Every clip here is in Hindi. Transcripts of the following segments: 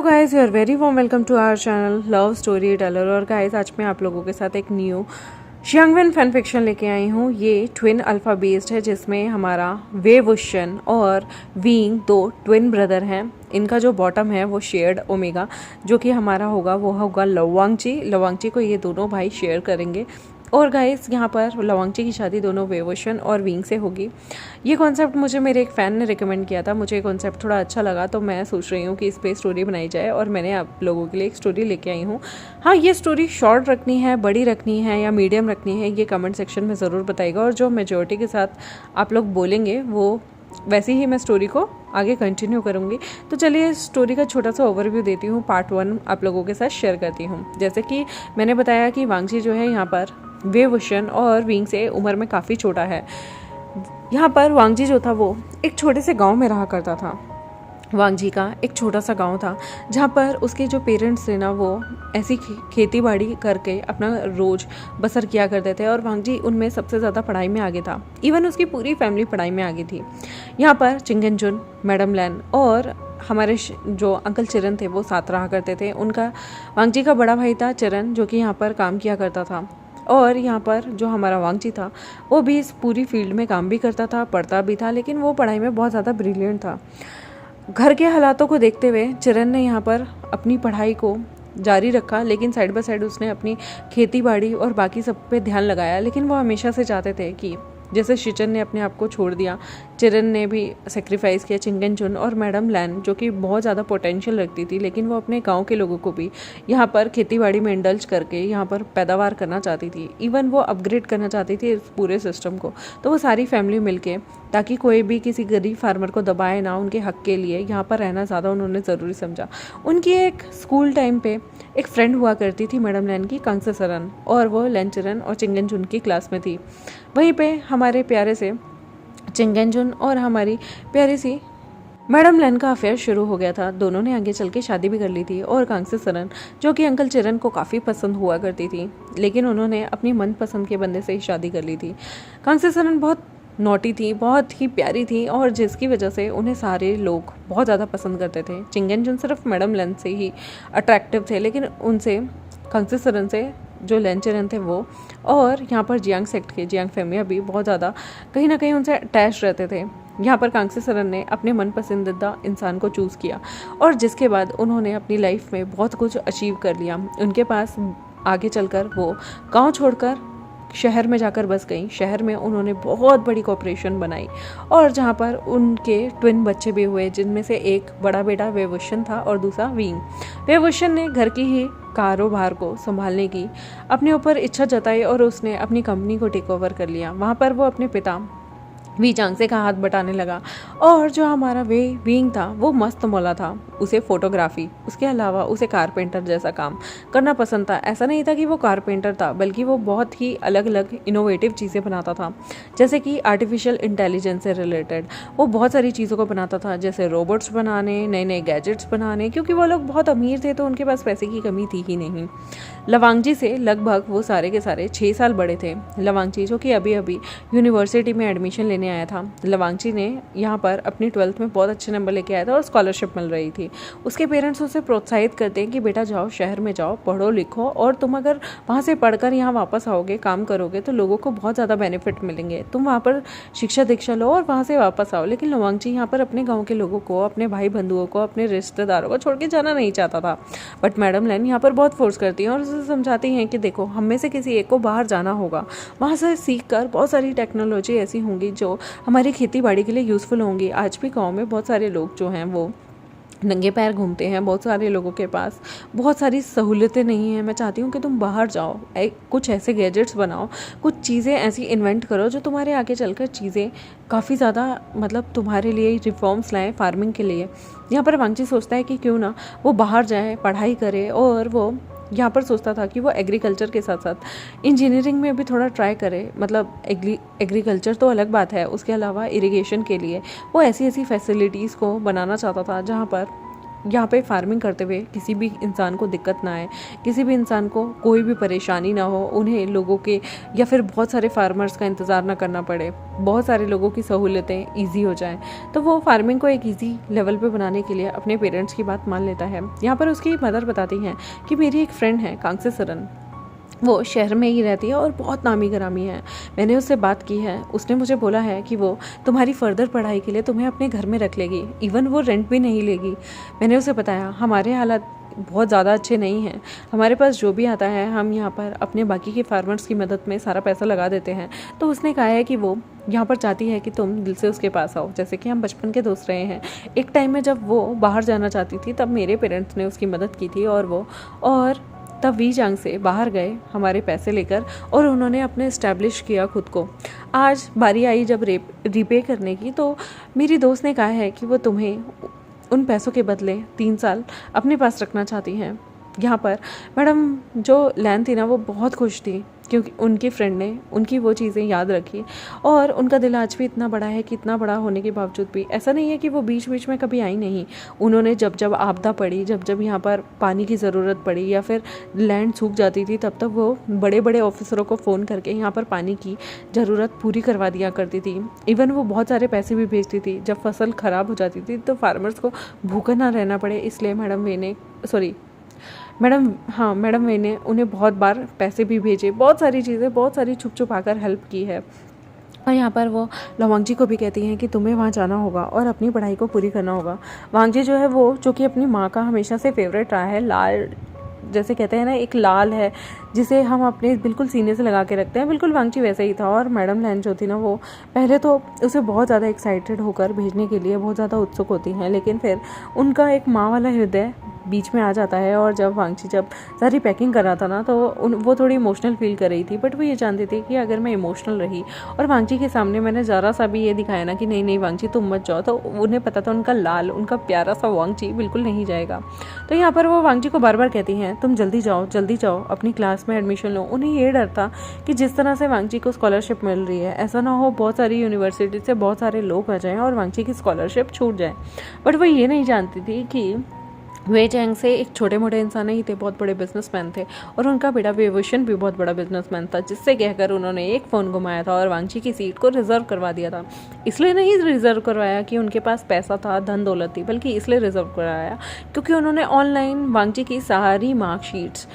Hello guys, you are very warm welcome to our channel love story teller. और गाइस आज मैं आप लोगों के साथ एक न्यू शियांगवेन फैन फिक्शन लेके आई हूँ। ये ट्विन अल्फा बेस्ड है, जिसमें हमारा वे वुशन और वींग दो ट्विन ब्रदर हैं। इनका जो बॉटम है वो शेयर्ड ओमेगा, जो कि हमारा होगा वो होगा लवांगची को ये दोनों भाई शेयर करेंगे। और गाइस यहाँ पर लवांगची की शादी दोनों वेवोशन और विंग से होगी। ये कॉन्सेप्ट मुझे मेरे एक फ़ैन ने रिकमेंड किया था, मुझे ये कॉन्सेप्ट थोड़ा अच्छा लगा, तो मैं सोच रही हूँ कि इस पर स्टोरी बनाई जाए और मैंने आप लोगों के लिए एक स्टोरी लेके आई हूँ। हाँ, ये स्टोरी शॉर्ट रखनी है, बड़ी रखनी है या मीडियम रखनी है, ये कमेंट सेक्शन में ज़रूर बताइएगा। और जो मेजोरिटी के साथ आप लोग बोलेंगे वो वैसे ही मैं स्टोरी को आगे कंटिन्यू करूँगी। तो चलिए स्टोरी का छोटा सा ओवरव्यू देती हूँ, पार्ट 1 आप लोगों के साथ शेयर करती हूँ। जैसे कि मैंने बताया कि वांगजी जो है यहाँ पर वे वुशन और विंग से उम्र में काफ़ी छोटा है। यहाँ पर वांगजी जो था वो एक छोटे से गांव में रहा करता था। वांगजी का एक छोटा सा गांव था जहाँ पर उसके जो पेरेंट्स थे ना, वो ऐसी खेती बाड़ी करके अपना रोज़ बसर किया करते थे। और वांगजी उनमें सबसे ज़्यादा पढ़ाई में आगे था। इवन उसकी पूरी फैमिली पढ़ाई में आगे थी। यहाँ पर चिंगनजुन, मैडम लैन और हमारे जो अंकल चिरन थे वो साथ रहा करते थे। उनका वांगजी का बड़ा भाई था चिरन, जो कि यहाँ पर काम किया करता था। और यहाँ पर जो हमारा वांगजी था वो भी इस पूरी फील्ड में काम भी करता था, पढ़ता भी था, लेकिन वो पढ़ाई में बहुत ज़्यादा ब्रिलियंट था। घर के हालातों को देखते हुए चिरन ने यहाँ पर अपनी पढ़ाई को जारी रखा, लेकिन साइड बाय साइड उसने अपनी खेती बाड़ी और बाकी सब पे ध्यान लगाया। लेकिन वो हमेशा से चाहते थे कि जैसे शिचन ने अपने आप को छोड़ दिया, चिरन ने भी सेक्रीफाइस किया चिंगनजुन और मैडम लैन, जो कि बहुत ज़्यादा पोटेंशियल रखती थी, लेकिन वो अपने गांव के लोगों को भी यहाँ पर खेतीबाड़ी में इंडल्ज करके यहाँ पर पैदावार करना चाहती थी। इवन वो अपग्रेड करना चाहती थी इस पूरे सिस्टम को। तो वो सारी फैमिली मिलके, ताकि कोई भी किसी गरीब फार्मर को दबाए ना, उनके हक के लिए यहाँ पर रहना ज़्यादा उन्होंने ज़रूरी समझा। उनकी एक स्कूल टाइम पे एक फ्रेंड हुआ करती थी मैडम लैन की, कांगसे सरन, और वो लेंचरन और चिंगनजुन की क्लास में थी। वहीं पे हमारे प्यारे से चिंगनजुन और हमारी प्यारी सी मैडम लैन का अफेयर शुरू हो गया था। दोनों ने आगे चल के शादी भी कर ली थी। और कांगसे सरन, जो कि अंकल चिरन को काफ़ी पसंद हुआ करती थी, लेकिन उन्होंने अपनी मनपसंद के बंदे से ही शादी कर ली थी। कांगसे सरन बहुत नोटी थी, बहुत ही प्यारी थी, और जिसकी वजह से उन्हें सारे लोग बहुत ज़्यादा पसंद करते थे। चिंगनजुन सिर्फ मैडम लैन से ही अट्रैक्टिव थे, लेकिन उनसे कांगसे सरन से जो लेंचरन थे वो, और यहाँ पर जियांग सेक्ट के जियांग फैमिया भी बहुत ज़्यादा कहीं ना कहीं उनसे अटैच रहते थे। यहाँ पर कांगसे सरन ने अपने मन पसंदीदा इंसान को चूज़ किया, और जिसके बाद उन्होंने अपनी लाइफ में बहुत कुछ अचीव कर लिया। उनके पास आगे चलकर वो गांव छोड़कर शहर में जाकर बस गई। शहर में उन्होंने बहुत बड़ी कॉर्पोरेशन बनाई, और जहाँ पर उनके ट्विन बच्चे भी हुए, जिनमें से एक बड़ा बेटा वेवुशन था और दूसरा विंग। वेवुशन ने घर की ही कारोबार को संभालने की अपने ऊपर इच्छा जताई, और उसने अपनी कंपनी को टेक ओवर कर लिया। वहाँ पर वो अपने पिता वी चांगसे का हाथ बटाने लगा। और जो हमारा विंग था वो मस्त मौला था। उसे फोटोग्राफी, उसके अलावा उसे कारपेंटर जैसा काम करना पसंद था। ऐसा नहीं था कि वो कारपेंटर था, बल्कि वो बहुत ही अलग अलग इनोवेटिव चीज़ें बनाता था। जैसे कि आर्टिफिशियल इंटेलिजेंस से रिलेटेड वो बहुत सारी चीज़ों को बनाता था, जैसे रोबोट्स बनाने, नए नए गैजेट्स बनाने, क्योंकि वो लोग बहुत अमीर थे तो उनके पास पैसे की कमी थी ही नहीं। लवांगजी से लगभग वो सारे के सारे 6 साल बड़े थे। लवांगजी, जो कि अभी अभी यूनिवर्सिटी में एडमिशन लेने आया था। लवांगजी ने यहाँ पर अपनी 12th में बहुत अच्छे नंबर लेके आया था और स्कॉलरशिप मिल रही थी। उसके पेरेंट्स उसे प्रोत्साहित करते हैं कि बेटा जाओ, शहर में जाओ, पढ़ो लिखो, और तुम अगर वहाँ से पढ़कर यहाँ वापस आओगे, काम करोगे, तो लोगों को बहुत ज़्यादा बेनिफिट मिलेंगे। तुम वहाँ पर शिक्षा दीक्षा लो और वहाँ से वापस आओ। लेकिन लवांगजी यहाँ पर अपने गाँव के लोगों को, अपने भाई बंधुओं को, अपने रिश्तेदारों को छोड़ के जाना नहीं चाहता था। बट मैडम लैन यहाँ पर बहुत फोर्स करती हैं और उसे समझाती हैं कि देखो, हम में से किसी एक को बाहर जाना होगा, वहाँ से सीख कर बहुत सारी टेक्नोलॉजी ऐसी होंगी जो हमारी खेती बाड़ी के लिए यूज़फुल होंगी। आज भी गांव में बहुत सारे लोग जो हैं वो नंगे पैर घूमते हैं। बहुत सारे लोगों के पास बहुत सारी सहूलतें नहीं हैं। मैं चाहती हूँ कि तुम बाहर जाओ, कुछ ऐसे गैजेट्स बनाओ, कुछ चीज़ें ऐसी इन्वेंट करो जो तुम्हारे आगे चलकर चीज़ें काफ़ी ज़्यादा, मतलब तुम्हारे लिए रिफॉर्म्स लाएँ फार्मिंग के लिए। यहाँ पर वांगजी सोचता है कि क्यों ना वो बाहर जाए, पढ़ाई करे, और वो यहाँ पर सोचता था कि वो एग्रीकल्चर के साथ साथ इंजीनियरिंग में भी थोड़ा ट्राई करे। मतलब एग्रीकल्चर तो अलग बात है, उसके अलावा इरिगेशन के लिए वो ऐसी ऐसी फैसिलिटीज़ को बनाना चाहता था जहाँ पर यहाँ पे फार्मिंग करते हुए किसी भी इंसान को दिक्कत ना आए, किसी भी इंसान को कोई भी परेशानी ना हो, उन्हें लोगों के या फिर बहुत सारे फार्मर्स का इंतज़ार ना करना पड़े, बहुत सारे लोगों की सहूलतें ईजी हो जाएं। तो वो फार्मिंग को एक ईजी लेवल पे बनाने के लिए अपने पेरेंट्स की बात मान लेता है। यहाँ पर उसकी मदर बताती हैं कि मेरी एक फ्रेंड है कांग्से सरन, वो शहर में ही रहती है और बहुत नामी गिरामी है। मैंने उससे बात की है, उसने मुझे बोला है कि वो तुम्हारी फर्दर पढ़ाई के लिए तुम्हें अपने घर में रख लेगी, इवन वो रेंट भी नहीं लेगी। मैंने उसे बताया हमारे हालात बहुत ज़्यादा अच्छे नहीं हैं, हमारे पास जो भी आता है हम यहाँ पर अपने बाकी के फार्मर्स की मदद में सारा पैसा लगा देते हैं। तो उसने कहा है कि वो यहाँ पर चाहती है कि तुम दिल से उसके पास आओ, जैसे कि हम बचपन के दोस्त रहे हैं। एक टाइम में जब वो बाहर जाना चाहती थी तब मेरे पेरेंट्स ने उसकी मदद की थी और तब वीजांग से बाहर गए हमारे पैसे लेकर और उन्होंने अपने इस्टेब्लिश किया खुद को। आज बारी आई जब रीपे करने की, तो मेरी दोस्त ने कहा है कि वो तुम्हें उन पैसों के बदले 3 साल अपने पास रखना चाहती हैं। यहाँ पर मैडम जो लैन थी ना, वो बहुत खुश थी क्योंकि उनकी फ्रेंड ने उनकी वो चीज़ें याद रखी और उनका दिल आज भी इतना बड़ा है कि इतना बड़ा होने के बावजूद भी ऐसा नहीं है कि वो बीच बीच में कभी आई नहीं। उन्होंने जब जब आपदा पड़ी, जब जब यहाँ पर पानी की ज़रूरत पड़ी या फिर लैंड सूख जाती थी, तब तक वो बड़े बड़े ऑफिसरों को फ़ोन करके यहाँ पर पानी की ज़रूरत पूरी करवा दिया करती थी। इवन वो बहुत सारे पैसे भी भेजती थी जब फसल ख़राब हो जाती थी तो फार्मर्स को भूखा ना रहना पड़े, इसलिए मैडम वे ने उन्हें बहुत बार पैसे भी भेजे, बहुत सारी चीज़ें, बहुत सारी छुप छुपा कर हेल्प की है। और यहाँ पर वो लवांगजी को भी कहती हैं कि तुम्हें वहाँ जाना होगा और अपनी पढ़ाई को पूरी करना होगा। वांगजी जो है वो, जो कि अपनी माँ का हमेशा से फेवरेट रहा है, लाल जैसे कहते हैं ना, एक लाल है जिसे हम अपने बिल्कुल सीने से लगा के रखते हैं, बिल्कुल वांगची वैसे ही था। और मैडम लैन जो थी ना, वो पहले तो उसे बहुत ज़्यादा एक्साइटेड होकर भेजने के लिए बहुत ज़्यादा उत्सुक होती हैं, लेकिन फिर उनका एक माँ वाला हृदय बीच में आ जाता है। और जब वांगची जब सारी पैकिंग कर रहा था ना, तो वो थोड़ी इमोशनल फील कर रही थी, बट वो ये जानती थी कि अगर मैं इमोशनल रही और वांगची के सामने मैंने ज़रा सा भी ये दिखाया ना कि नहीं नहीं वांगची तुम मत जाओ, तो उन्हें पता था उनका लाल, उनका प्यारा सा वांगची बिल्कुल नहीं जाएगा। तो यहाँ पर वो वांगची को बार बार कहती हैं तुम जल्दी जाओ अपनी क्लास में एडमिशन लो। उन्हें ये डर था कि जिस तरह से वांगची को स्कॉलरशिप मिल रही है, ऐसा ना हो बहुत सारी यूनिवर्सिटी से बहुत सारे लोग आ जाएं और वांगची की स्कॉलरशिप छूट जाए। बट वो ये नहीं जानती थी कि वे चैंग से एक छोटे मोटे इंसान नहीं थे, बहुत बड़े बिजनेसमैन थे और उनका बेटा वेवुशन भी बहुत बड़ा बिजनेसमैन था, जिससे कहकर उन्होंने एक फ़ोन घुमाया था और वांगची की सीट को रिजर्व करवा दिया था। इसलिए नहीं रिजर्व करवाया कि उनके पास पैसा था, धन दौलत थी, बल्कि इसलिए रिजर्व करवाया क्योंकि उन्होंने ऑनलाइन वांगची की सारी मार्कशीट्स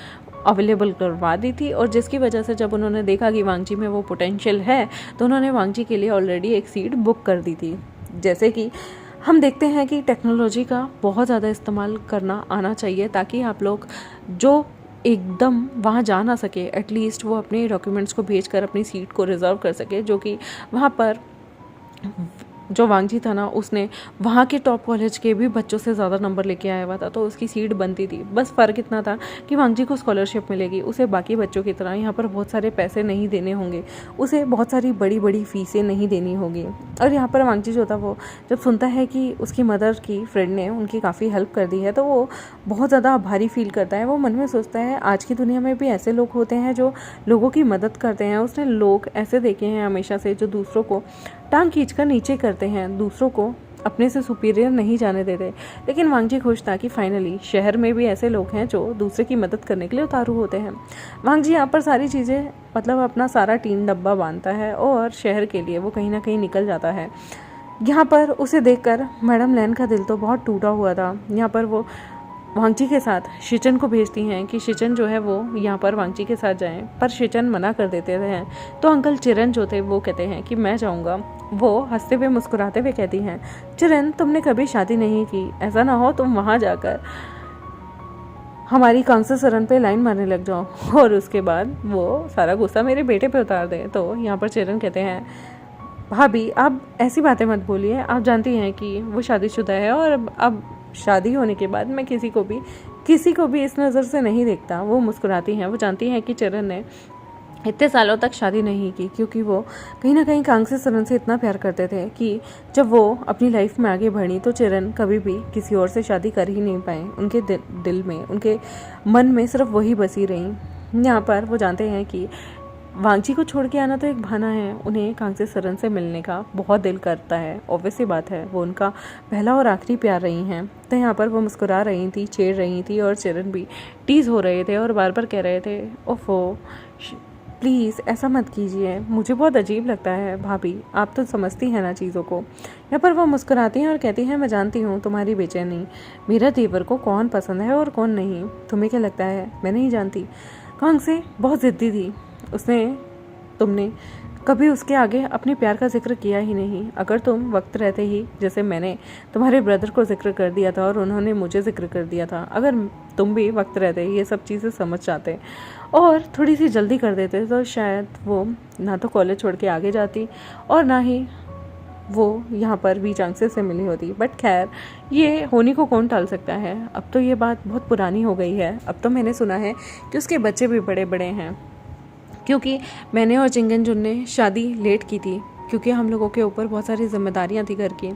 अवेलेबल करवा दी थी। और जिसकी वजह से जब उन्होंने देखा कि वांगची में वो पोटेंशियल है, तो उन्होंने वांगची के लिए ऑलरेडी एक सीट बुक कर दी थी। जैसे कि हम देखते हैं कि टेक्नोलॉजी का बहुत ज़्यादा इस्तेमाल करना आना चाहिए, ताकि आप लोग जो एकदम वहाँ जा ना सके, एटलीस्ट वो अपने डॉक्यूमेंट्स को भेजकर अपनी सीट को रिज़र्व कर सके। जो कि वहाँ पर जो वांगजी था ना, उसने वहाँ के टॉप कॉलेज के भी बच्चों से ज़्यादा नंबर लेके आया हुआ था, तो उसकी सीट बनती थी। बस फ़र्क इतना था कि वांगजी को स्कॉलरशिप मिलेगी, उसे बाकी बच्चों की तरह यहाँ पर बहुत सारे पैसे नहीं देने होंगे, उसे बहुत सारी बड़ी बड़ी फ़ीसें नहीं देनी होगी। और यहाँ पर वांगजी जो था, वो जब सुनता है कि उसकी मदर की फ्रेंड ने उनकी काफ़ी हेल्प कर दी है, तो वो बहुत ज़्यादा आभारी फील करता है। वो मन में सोचता है आज की दुनिया में भी ऐसे लोग होते हैं जो लोगों की मदद करते हैं। उसने लोग ऐसे देखे हैं हमेशा से जो दूसरों को टांग खींचकर नीचे करते हैं, दूसरों को अपने से सुपीरियर नहीं जाने देते। लेकिन वांगजी खुश था कि फाइनली शहर में भी ऐसे लोग हैं जो दूसरे की मदद करने के लिए उतारू होते हैं। वांगजी यहाँ पर सारी चीज़ें, मतलब अपना सारा टीन डब्बा बांधता है और शहर के लिए वो कहीं ना कहीं निकल जाता है। यहाँ पर उसे देखकर मैडम लैन का दिल तो बहुत टूटा हुआ था। यहाँ पर वो वांगची के साथ शिचन को भेजती हैं कि शिचन जो है वो यहाँ पर वांगची के साथ जाएं, पर शिचन मना कर देते हैं। तो अंकल चिरन जो थे वो कहते हैं कि मैं जाऊँगा। वो हंसते हुए मुस्कुराते हुए कहती हैं चिरन तुमने कभी शादी नहीं की, ऐसा ना हो तुम वहाँ जाकर हमारी कांग्से सरन पे लाइन मारने लग जाओ और उसके बाद वो सारा गुस्सा मेरे बेटे पे उतार दे। तो यहाँ पर चिरन कहते हैं भाभी आप ऐसी बातें मत बोलिए, आप जानती हैं कि वो शादीशुदा है और अब शादी होने के बाद मैं किसी को भी इस नज़र से नहीं देखता। वो मुस्कुराती हैं, वो जानती हैं कि चिरन ने इतने सालों तक शादी नहीं की क्योंकि वो कहीं ना कहीं कांग्से सरन से इतना प्यार करते थे कि जब वो अपनी लाइफ में आगे बढ़ी तो चिरन कभी भी किसी और से शादी कर ही नहीं पाए। उनके दिल में, उनके मन में सिर्फ वही बसी रही। यहाँ पर वो जानते हैं कि वांगची को छोड़ के आना तो एक बहाना है, उन्हें कांगसे सरन से मिलने का बहुत दिल करता है। ऑब्वियस सी बात है, वो उनका पहला और आखिरी प्यार रही हैं। तो यहाँ पर वो मुस्कुरा रही थी, छेड़ रही थी और चरण भी टीज़ हो रहे थे और बार बार कह रहे थे ओफो प्लीज़ ऐसा मत कीजिए, मुझे बहुत अजीब लगता है भाभी, आप तो समझती हैं ना चीज़ों को। यहाँ पर वो मुस्कुराती हैं और कहती हैं मैं जानती हूँ तुम्हारी बेचैनी, मेरा देवर को कौन पसंद है और कौन नहीं, तुम्हें क्या लगता है मैं नहीं जानती। कांगसे बहुत ज़िद्दी थी, तुमने कभी उसके आगे अपने प्यार का जिक्र किया ही नहीं। अगर तुम वक्त रहते ही, जैसे मैंने तुम्हारे ब्रदर को जिक्र कर दिया था और उन्होंने मुझे जिक्र कर दिया था, अगर तुम भी वक्त रहते ही ये सब चीज़ें समझ जाते और थोड़ी सी जल्दी कर देते तो शायद वो ना तो कॉलेज छोड़ के आगे जाती और ना ही वो यहाँ पर वी चांसेस से मिली होती। बट खैर, ये होने को कौन टाल सकता है। अब तो ये बात बहुत पुरानी हो गई है। अब तो मैंने सुना है कि उसके बच्चे भी बड़े बड़े हैं, क्योंकि मैंने और चिंगन जुन ने शादी लेट की थी, क्योंकि हम लोगों के ऊपर बहुत सारी जिम्मेदारियां थी घर की।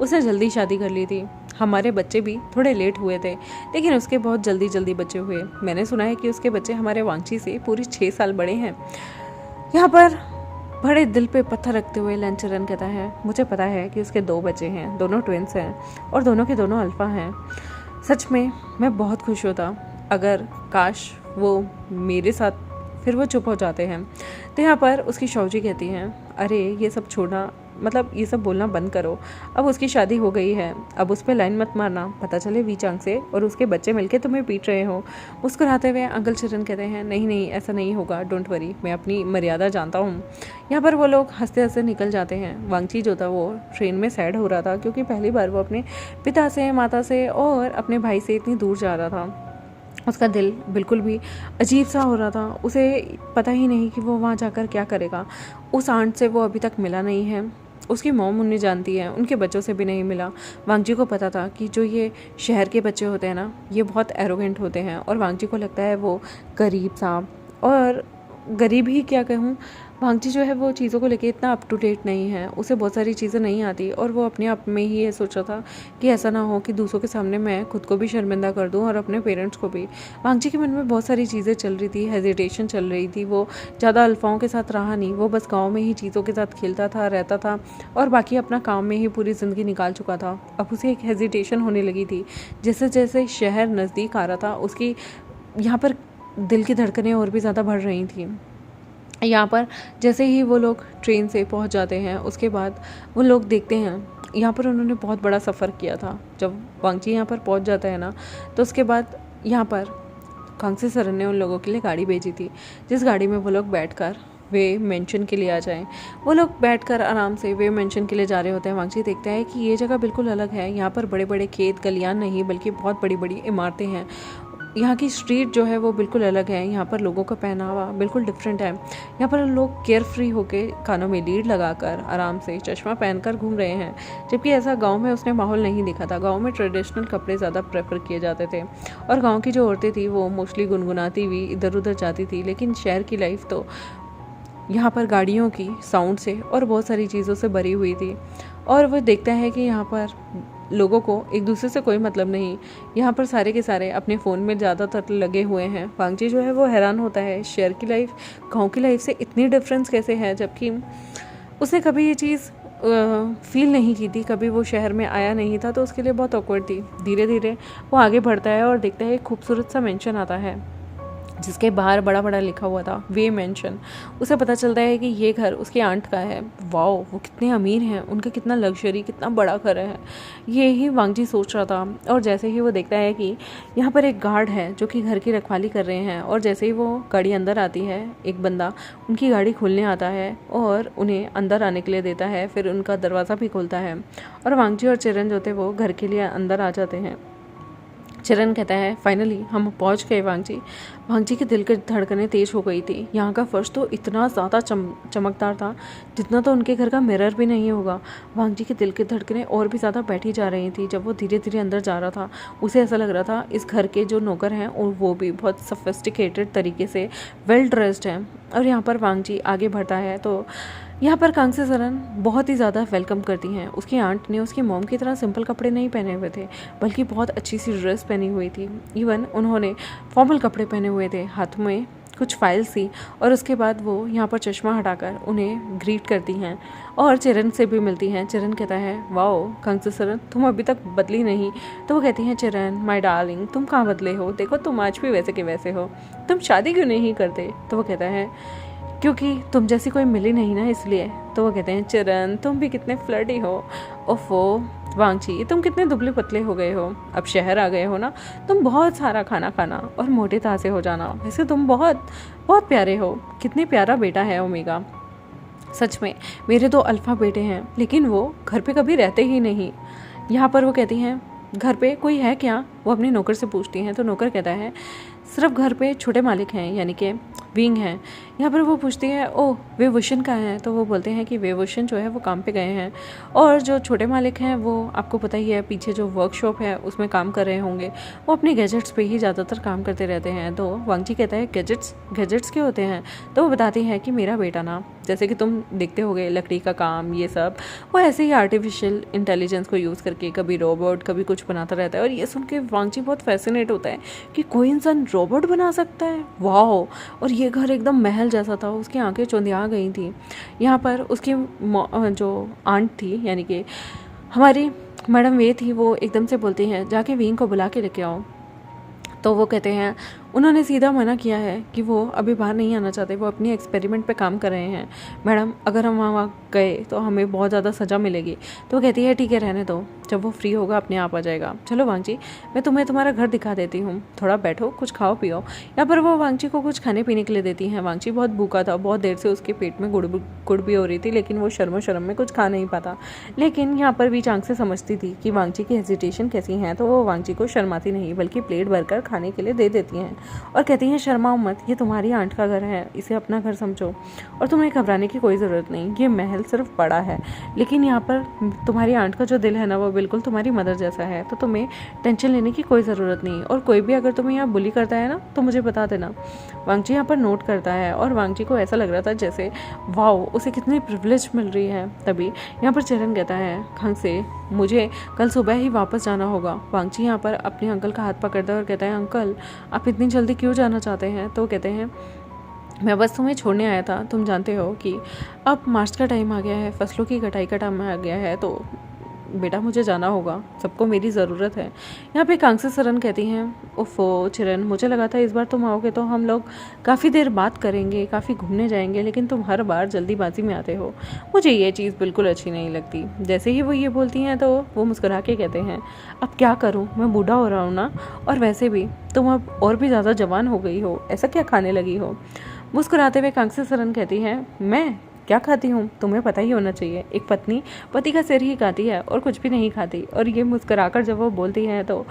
उसने जल्दी शादी कर ली थी। हमारे बच्चे भी थोड़े लेट हुए थे, लेकिन उसके बहुत जल्दी बच्चे हुए। मैंने सुना है कि उसके बच्चे हमारे वांगची से पूरे 6 साल बड़े हैं। यहाँ पर बड़े दिल पे पत्थर रखते हुए लंचरन कहता है मुझे पता है कि उसके 2 बच्चे हैं, दोनों ट्विंस हैं और दोनों के दोनों अल्फा हैं। सच में मैं बहुत खुश होता अगर काश वो मेरे साथ। फिर वो चुप हो जाते हैं। तो यहाँ पर उसकी शौजी कहती हैं अरे ये सब छोड़ना, मतलब ये सब बोलना बंद करो, अब उसकी शादी हो गई है, अब उस पर लाइन मत मारना, पता चले वी चांग से और उसके बच्चे मिलके तुम्हें पीट रहे हो। मुस्कुराते हुए अंकल चरण कहते हैं नहीं नहीं ऐसा नहीं होगा, डोंट वरी, मैं अपनी मर्यादा जानता हूँ। यहाँ पर वो लोग हंसते हंसते निकल जाते हैं। वांगची जो था वो ट्रेन में सैड हो रहा था, क्योंकि पहली बार वो अपने पिता से, माता से और अपने भाई से इतनी दूर जा रहा था। उसका दिल बिल्कुल भी अजीब सा हो रहा था। उसे पता ही नहीं कि वो वहाँ जाकर क्या करेगा। उस आंट से वो अभी तक मिला नहीं है। उसकी मॉम उन्हें जानती है, उनके बच्चों से भी नहीं मिला। वांगजी को पता था कि जो ये शहर के बच्चे होते हैं ना, ये बहुत एरोगेंट होते हैं और वांगजी को लगता है वो गरीब सा, और गरीब ही क्या कहूँ, वांगजी जो है वो चीज़ों को लेके इतना अप टू डेट नहीं है। उसे बहुत सारी चीज़ें नहीं आती और वो अपने आप में ही ये सोच रहा था कि ऐसा ना हो कि दूसरों के सामने मैं खुद को भी शर्मिंदा कर दूं और अपने पेरेंट्स को भी। वांगजी के मन में बहुत सारी चीज़ें चल रही थी, हेजिटेशन चल रही थी। वो ज़्यादा अल्फाओं के साथ रहा नहीं, वो बस गाँव में ही चीज़ों के साथ खेलता था, रहता था और बाकी अपना काम में ही पूरी ज़िंदगी निकाल चुका था। अब उसे एक हेजिटेशन होने लगी थी। जैसे जैसे शहर नज़दीक आ रहा था, उसकी यहाँ पर दिल की धड़कनें और भी ज़्यादा बढ़ रही थी। यहाँ पर जैसे ही वो लोग ट्रेन से पहुँच जाते हैं, उसके बाद वो लोग देखते हैं यहाँ पर उन्होंने बहुत बड़ा सफ़र किया था। जब वांगची यहाँ पर पहुँच जाता है ना, तो उसके बाद यहाँ पर कांगसे सरन ने उन लोगों के लिए गाड़ी भेजी थी, जिस गाड़ी में वो लोग बैठकर वे मेंशन के लिए आ जाएं। वो लोग बैठकर आराम से वे मेंशन के लिए जा रहे होते हैं। वांगची देखता है कि ये जगह बिल्कुल अलग है। यहाँ पर बड़े बड़े खेत गलियान नहीं, बल्कि बहुत बड़ी बड़ी इमारतें हैं। यहाँ की स्ट्रीट जो है वो बिल्कुल अलग है। यहाँ पर लोगों का पहनावा बिल्कुल डिफरेंट है। यहाँ पर लोग केयर फ्री होके कानों में लीड लगाकर आराम से चश्मा पहनकर घूम रहे हैं, जबकि ऐसा गांव में उसने माहौल नहीं देखा था। गांव में ट्रेडिशनल कपड़े ज़्यादा प्रेफर किए जाते थे और गांव की जो औरतें थी वो मोस्टली गुनगुनाती हुई इधर उधर जाती थी। लेकिन शहर की लाइफ तो यहाँ पर गाड़ियों की साउंड से और बहुत सारी चीज़ों से भरी हुई थी। और वो देखता है कि यहाँ पर लोगों को एक दूसरे से कोई मतलब नहीं। यहाँ पर सारे के सारे अपने फ़ोन में ज़्यादातर लगे हुए हैं। वांगची जो है वो हैरान होता है, शहर की लाइफ गांव की लाइफ से इतनी डिफरेंस कैसे है, जबकि उसने कभी ये चीज़ फील नहीं की थी, कभी वो शहर में आया नहीं था, तो उसके लिए बहुत ऑकवर्ड थी। धीरे धीरे वो आगे बढ़ता है और देखता है एक खूबसूरत सा मेंशन आता है जिसके बाहर बड़ा बड़ा लिखा हुआ था वे मेंशन। उसे पता चलता है कि ये घर उसके आंट का है। वाओ, वो कितने अमीर हैं, उनका कितना लग्जरी, कितना बड़ा घर है। ये ही वांगजी सोच रहा था। और जैसे ही वो देखता है कि यहाँ पर एक गार्ड है जो कि घर की रखवाली कर रहे हैं, और जैसे ही वो गाड़ी अंदर आती है, एक बंदा उनकी गाड़ी खोलने आता है और उन्हें अंदर आने के लिए देता है। फिर उनका दरवाज़ा भी खुलता है और वांगजी और चरण जो थे वो घर के लिए अंदर आ जाते हैं। चरण कहता है फाइनली हम पहुंच गए वांगजी। वांगजी के दिल की धड़कनें तेज हो गई थी। यहाँ का फर्श तो इतना ज़्यादा चमकदार था जितना तो उनके घर का मिरर भी नहीं होगा। वांगजी के दिल की धड़कनें और भी ज़्यादा बैठी जा रही थी। जब वो धीरे धीरे अंदर जा रहा था, उसे ऐसा लग रहा था इस घर के जो नौकर हैं और वो भी बहुत सफिस्टिकेटेड तरीके से वेल ड्रेस्ड हैं। और यहाँ पर वांगजी आगे बढ़ता है तो यहाँ पर कांगसे सरन बहुत ही ज़्यादा वेलकम करती हैं। उसकी आंट ने उसकी मॉम की तरह सिंपल कपड़े नहीं पहने हुए थे, बल्कि बहुत अच्छी सी ड्रेस पहनी हुई थी। इवन उन्होंने फॉर्मल कपड़े पहने हुए थे। हाथ में कुछ फाइल्स थी और उसके बाद वो यहाँ पर चश्मा हटाकर उन्हें ग्रीट करती हैं और चिरन से भी मिलती हैं। चिरन कहता है वाओ खंगसेसरन, तुम अभी तक बदली नहीं। तो वो कहती हैं चिरन माय डार्लिंग, तुम कहाँ बदले हो, देखो तुम आज भी वैसे के वैसे हो, तुम शादी क्यों नहीं करते। तो वो कहता है क्योंकि तुम जैसी कोई मिली नहीं ना इसलिए। तो वो कहते हैं चिरन तुम भी कितने फ्लर्टी हो, ओफो वांगची तुम कितने दुबले पतले हो गए हो, अब शहर आ गए हो ना, तुम बहुत सारा खाना खाना और मोटे ताजे हो जाना, वैसे तुम बहुत बहुत प्यारे हो, कितने प्यारा बेटा है ओमेगा। सच में मेरे 2 अल्फा बेटे हैं लेकिन वो घर पे कभी रहते ही नहीं। यहाँ पर वो कहती हैं घर पे कोई है क्या, वो अपने नौकर से पूछती हैं। तो नौकर कहता है सिर्फ घर पे छोटे मालिक हैं यानी कि विंग हैं। यहाँ पर वो पूछती है ओह वेवोशन कहाँ है। तो वो बोलते हैं कि वेवोशन जो है वो काम पे गए हैं और जो छोटे मालिक हैं वो आपको पता ही है पीछे जो वर्कशॉप है उसमें काम कर रहे होंगे, वो अपने गैजेट्स पे ही ज़्यादातर काम करते रहते हैं। तो वांगची कहता है गैजेट्स क्या होते हैं। तो वो बताती है कि मेरा बेटा ना जैसे कि तुम देखते होगे लकड़ी का काम ये सब, वो ऐसे ही आर्टिफिशियल इंटेलिजेंस को यूज़ करके कभी रोबोट कभी कुछ बनाता रहता है। और ये सुन के वांगची बहुत फैसिनेट होता है कि कोई इंसान रोबोट बना सकता है, वाह। और ये घर एकदम महल जैसा था, उसकी आंखें चौंधिया गई थी। यहाँ पर उसकी जो आंट थी यानी कि हमारी मैडम वे थी, वो एकदम से बोलती हैं जाके विंग को बुला के लेके आओ। तो वो कहते हैं उन्होंने सीधा मना किया है कि वो अभी बाहर नहीं आना चाहते, वो अपनी एक्सपेरिमेंट पे काम कर रहे हैं मैडम, अगर हम वहाँ गए तो हमें बहुत ज़्यादा सज़ा मिलेगी। तो वो कहती है ठीक है रहने दो, जब वो फ्री होगा अपने आप आ जाएगा। चलो वांगची मैं तुम्हें तुम्हारा घर दिखा देती हूँ, थोड़ा बैठो कुछ खाओ पियो। यहाँ पर वो वांगची को कुछ खाने पीने के लिए देती हैं। वांगची बहुत भूखा था, बहुत देर से उसके पेट में गुड़ भी हो रही थी लेकिन वो शर्म में कुछ खा नहीं पाता। लेकिन यहाँ पर भी चांग से समझती थी कि वांगची की हेजिटेशन कैसी है, तो वो वांगची को शर्माती नहीं बल्कि प्लेट भरकर खाने के लिए दे देती हैं और कहती हैं शर्माओ मत, ये तुम्हारी आंट का घर है, इसे अपना घर समझो और तुम्हें घबराने की कोई ज़रूरत नहीं, ये महल सिर्फ बड़ा है लेकिन यहाँ पर तुम्हारी आंट का जो दिल है ना वो बिल्कुल तुम्हारी मदर जैसा है, तो तुम्हें टेंशन लेने की कोई ज़रूरत नहीं। और कोई भी अगर तुम्हें यहाँ बुली करता है ना तो मुझे बता देना। वांगची यहाँ पर नोट करता है और वांगची को ऐसा लग रहा था जैसे वाओ उसे कितनी प्रिविलेज मिल रही है। तभी यहाँ पर चिरन कहता है खंग से मुझे कल सुबह ही वापस जाना होगा। वांगची यहाँ पर अपने अंकल का हाथ पकड़ता है और कहता है अंकल आप इतनी जल्दी क्यों जाना चाहते हैं। तो कहते हैं मैं बस तुम्हें छोड़ने आया था, तुम जानते हो कि अब मार्च का टाइम आ गया है, फसलों की कटाई का टाइम आ गया है, तो बेटा मुझे जाना होगा, सबको मेरी ज़रूरत है। यहाँ पे खंगसेसरन कहती हैं ओफो चिरन मुझे लगा था इस बार तुम आओगे तो हम लोग काफ़ी देर बात करेंगे, काफ़ी घूमने जाएंगे, लेकिन तुम हर बार जल्दीबाजी में आते हो, मुझे ये चीज़ बिल्कुल अच्छी नहीं लगती। जैसे ही वो ये बोलती हैं तो वो मुस्कुरा के कहते हैं अब क्या करूँ, मैं बूढ़ा हो रहा हूँ ना, और वैसे भी तुम अब और भी ज़्यादा जवान हो गई हो, ऐसा क्या खाने लगी हो। मुस्कुराते हुए खंगसेसरन कहती हैं मैं क्या खाती हूँ, तुम्हें पता ही होना चाहिए, एक पत्नी पति का सिर ही खाती है और कुछ भी नहीं खाती। और ये मुस्कुराकर जब वो बोलती है तो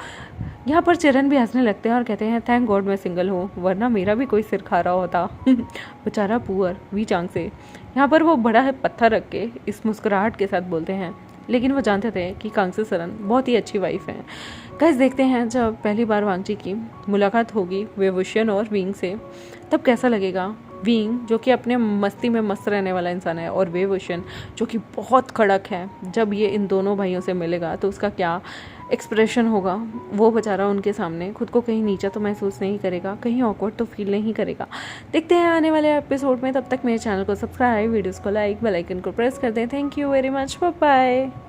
यहाँ पर चिरन भी हंसने लगते हैं और कहते हैं थैंक गॉड मैं सिंगल हूँ, वरना मेरा भी कोई सिर खा रहा होता। बेचारा पुअर वी चांग से। यहाँ पर वो बड़ा है पत्थर रख के इस मुस्कुराहट के साथ बोलते हैं, लेकिन वो जानते थे कि खंगसेसरन बहुत ही अच्छी वाइफ है। गाइस देखते हैं जब पहली बार वांगची की मुलाकात होगी वेवोशन और विंग से तब कैसा लगेगा। विंग जो कि अपने मस्ती में मस्त रहने वाला इंसान है और वेवोशन जो कि बहुत कड़क है, जब ये इन दोनों भाइयों से मिलेगा तो उसका क्या एक्सप्रेशन होगा। वो बेचारा उनके सामने खुद को कहीं नीचा तो महसूस नहीं करेगा, कहीं ऑकवर्ड तो फील नहीं करेगा। देखते हैं आने वाले एपिसोड में, तब तक मेरे चैनल को सब्सक्राइब, वीडियोस को लाइक, बेल आइकन को प्रेस कर दें। Thank you very much, bye bye.